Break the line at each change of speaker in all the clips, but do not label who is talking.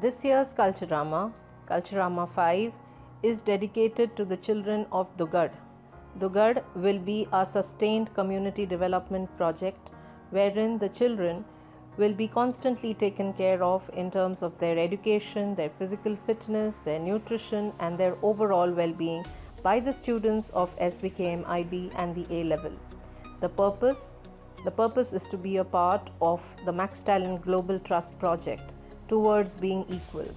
This year's Culturama 5, is dedicated to the children of Dugad. Dugad will be a sustained community development project wherein the children will be constantly taken care of in terms of their education, their physical fitness, their nutrition, and their overall well-being by the students of SVKM IB and the A level. The purpose is to be a part of the Max Talent Global Trust project towards being equal.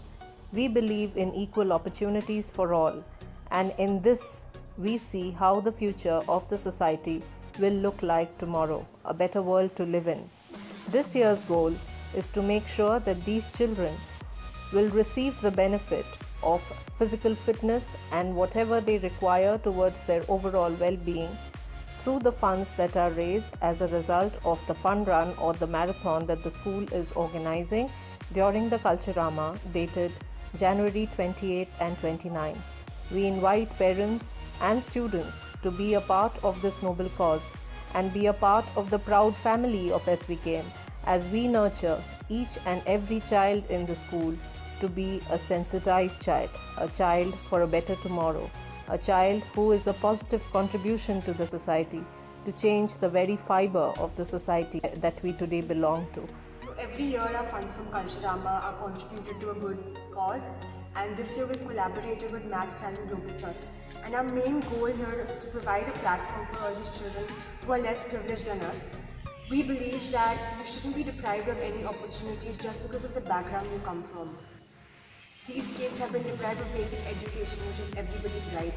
We believe in equal opportunities for all, and in this we see how the future of the society will look like tomorrow, a better world to live in. This year's goal is to make sure that these children will receive the benefit of physical fitness and whatever they require towards their overall well-being through the funds that are raised as a result of the fun run or the marathon that the school is organizing during the Culturama dated January 28 and 29. We invite parents and students to be a part of this noble cause and be a part of the proud family of SVKM as we nurture each and every child in the school to be a sensitized child, a child for a better tomorrow, a child who is a positive contribution to the society to change the very fiber of the society that we today belong to.
Every year our funds from Culturama are contributed to a good cause, and this year we've collaborated with Max Talent Global Trust. And our main goal here is to provide a platform for all these children who are less privileged than us. We believe that you shouldn't be deprived of any opportunities just because of the background you come from. These kids have been deprived of basic education, which is everybody's right,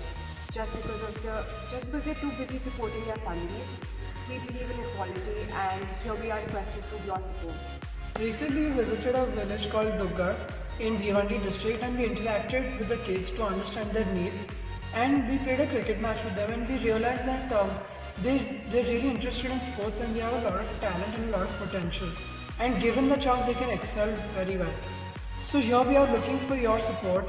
just because they're too busy supporting their families. We believe in equality, and here we are requesting for your support.
Recently we visited a village called Dugad in Bhiwandi district, and we interacted with the kids to understand their needs, and we played a cricket match with them, and we realized that they're really interested in sports and they have a lot of talent and a lot of potential, and given the chance they can excel very well. So here we are looking for your support,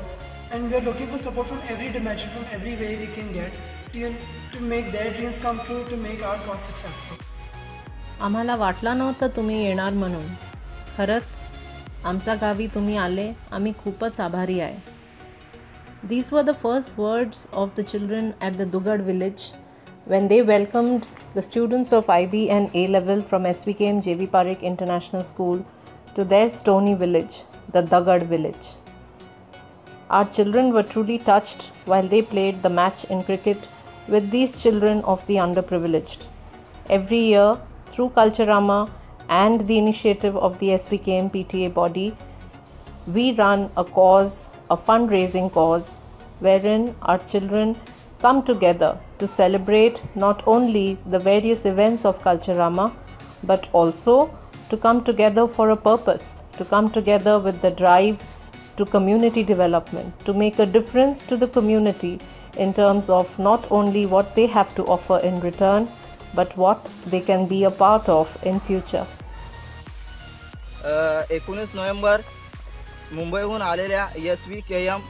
and we are looking for support from every dimension, from every way we can get to make their dreams come true, to make our cause successful.
आम्हाला वाटलं नव्हतं तुम्ही येणार म्हणून. खरंच आमच्या Gavi तुम्ही आले, आम्ही खूपच आभारी आहे. These were the first words of the children at the Dugad village when they welcomed the students of IB and A level from SVKM JV Parekh International School to their stony village, the Dugad village. Our children were truly touched while they played the match in cricket with these children of the underprivileged. Every year, through Culturama and the initiative of the SVKM PTA body, we run a cause, a fundraising cause, wherein our children come together to celebrate not only the various events of Culturama, but also to come together for a purpose, to come together with the drive to community development, to make a difference to the community in terms of not only what they have to offer in return, but what they can be a part of in future.
19 November मुंबईहून आलेल्या SVKM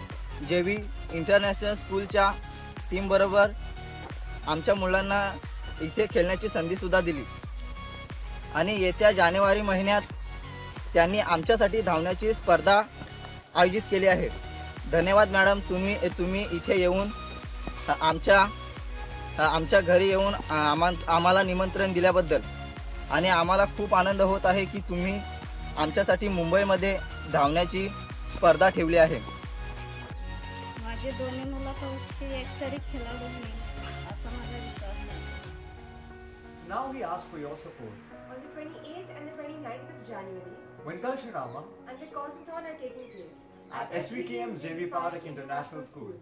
JV international स्कूलच्या टीमबरोबर आमच्या मुलांना इथे खेळण्याची संधीसुद्धा दिली, आणि येत्या जानेवारी महिन्यात त्यांनी आमच्यासाठी धावण्याची स्पर्धा आयोजित केली आहे. धन्यवाद मॅडम, तुम्ही इथे येऊन आमच्या घरी येऊन आम्हाला निमंत्रण दिल्याबद्दल, आणि आम्हाला खूप आनंद होत आहे की तुम्ही आमच्यासाठी मुंबईमध्ये धावण्याची स्पर्धा ठेवली आहे.
माझे दोन्ही मुलांपैकी एक तरी खेळाडू होईल असा माझा विश्वास आहे.
Now we ask for your support.
On the 28th and the 29th of January,
When Culturama
and the causathon are taking place
at SVKM JV Parekh International School.